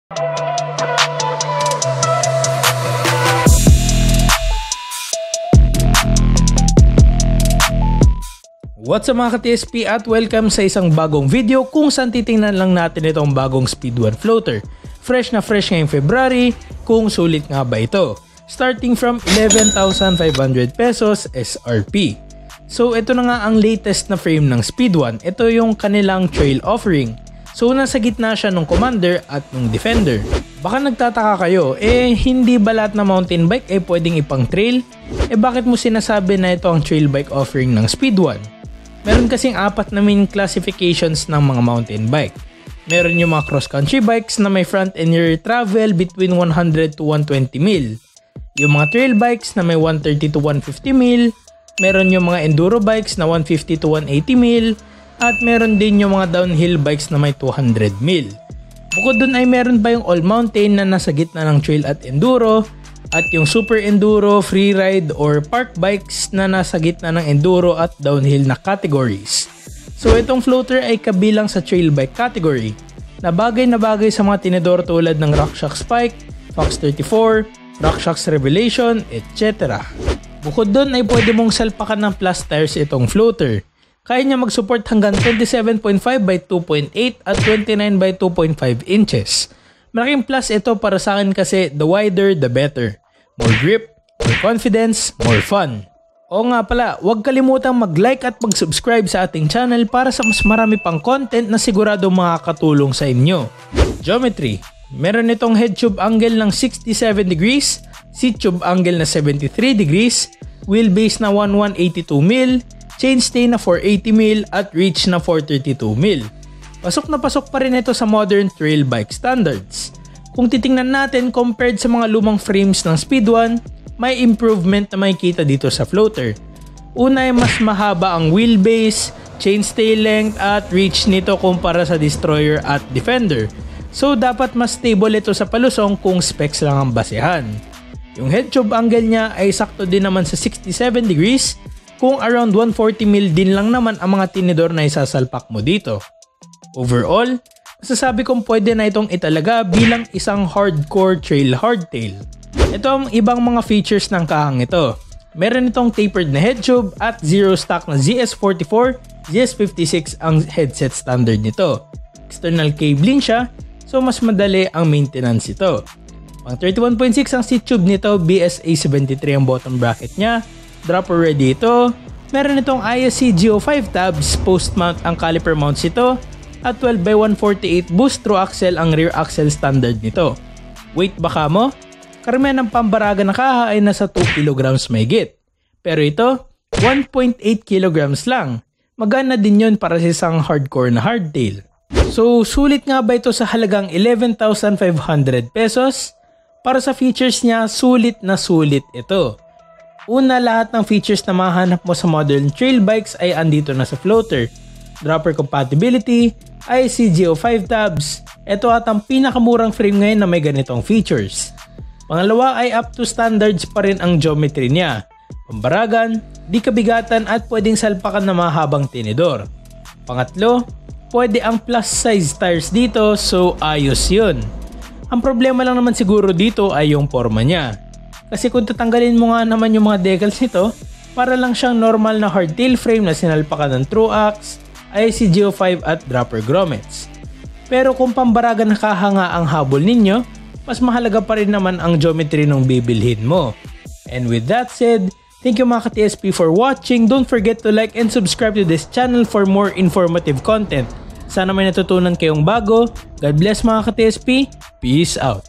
What's up mga ka-TSP at welcome sa isang bagong video kung saan titingnan lang natin itong bagong Speed 1 floater. Fresh na fresh ngayong February, kung sulit nga ba ito. Starting from 11,500 pesos SRP. So ito na nga ang latest na frame ng Speed 1. Ito yung kanilang trail offering. So nasa gitna siya ng Commander at ng Defender. Baka nagtataka kayo, hindi ba lahat na mountain bike pwedeng ipang trail? Bakit mo sinasabi na ito ang trail bike offering ng Speed 1? Meron kasing apat na main classifications ng mga mountain bike. Meron yung mga cross-country bikes na may front and rear travel between 100 to 120 mil. Yung mga trail bikes na may 130 to 150 mil. Meron yung mga enduro bikes na 150 to 180 mil. At meron din yung mga downhill bikes na may 200 mil. Bukod dun ay meron pa yung all-mountain na nasa gitna ng trail at enduro. At yung super enduro, freeride, or park bikes na nasa gitna ng enduro at downhill na categories. So itong floater ay kabilang sa trail bike category na bagay sa mga tinidor tulad ng RockShox Spike, Fox 34, RockShox Revelation, etc. Bukod dun ay pwede mong salpakan ng plus tires itong floater. Kaya niya mag-support hanggang 27.5 by 2.8 at 29 by 2.5 inches. Malaking plus ito para sa akin kasi the wider the better. More grip, more confidence, more fun. O nga pala, huwag kalimutang mag-like at mag-subscribe sa ating channel para sa mas marami pang content na sigurado makakatulong sa inyo. Geometry. Meron itong head tube angle ng 67 degrees, seat tube angle na 73 degrees, wheelbase na 1182 mil, chainstay na 480 mil at reach na 432 mil. Pasok na pasok pa rin ito sa modern trail bike standards. Kung titingnan natin compared sa mga lumang frames ng Speed 1, may improvement na makikita dito sa floater. Una ay mas mahaba ang wheelbase, chainstay length at reach nito kumpara sa Destroyer at Defender. So dapat mas stable ito sa palusong kung specs lang ang basehan. Yung head tube angle niya ay sakto din naman sa 67 degrees kung around 140 mil din lang naman ang mga tinidor na isasalpak mo dito. Overall, masasabi kong pwede na itong italaga bilang isang hardcore trail hardtail. Ito ang ibang mga features ng kahang ito. Meron itong tapered na head tube at zero stock na ZS44, ZS56 ang headset standard nito. External cabling siya, so mas madali ang maintenance ito. Pang 31.6 ang seat tube nito, BSA73 ang bottom bracket niya. Dropper ready ito. Meron itong ISC Geo5 tabs, post mount ang caliper mounts ito. At 12x148 boost through axle ang rear axle standard nito. Weight baka mo? Karamihan ng pambaraga na kaha ay nasa 2 kg mahigit. Pero ito, 1.8 kg lang. Magana din yun para sa isang hardcore na hardtail. So sulit nga ba ito sa halagang 11,500 pesos? Para sa features niya, sulit na sulit ito. Una, lahat ng features na mahanap mo sa modern trail bikes ay andito na sa floater. Dropper compatibility, IC Geo5 tabs. Ito at ang pinakamurang frame ngayon na may ganitong features. Pangalawa ay up to standards pa rin ang geometry niya. Pambaragan, di kabigatan at pwedeng salpakan na mahabang tinidor. Pangatlo, pwede ang plus size tires dito so ayos yun. Ang problema lang naman siguro dito ay yung forma niya. Kasi kung tatanggalin mo nga naman yung mga decals nito, para lang siyang normal na hardtail frame na sinalpakan ng Truax, IC Geo5 at dropper grommets. Pero kung pambaraga na kahanga ang habol ninyo, mas mahalaga pa rin naman ang geometry ng bibilhin mo. And with that said, thank you mga ka-TSP for watching. Don't forget to like and subscribe to this channel for more informative content. Sana may natutunan kayong bago. God bless mga ka-TSP. Peace out.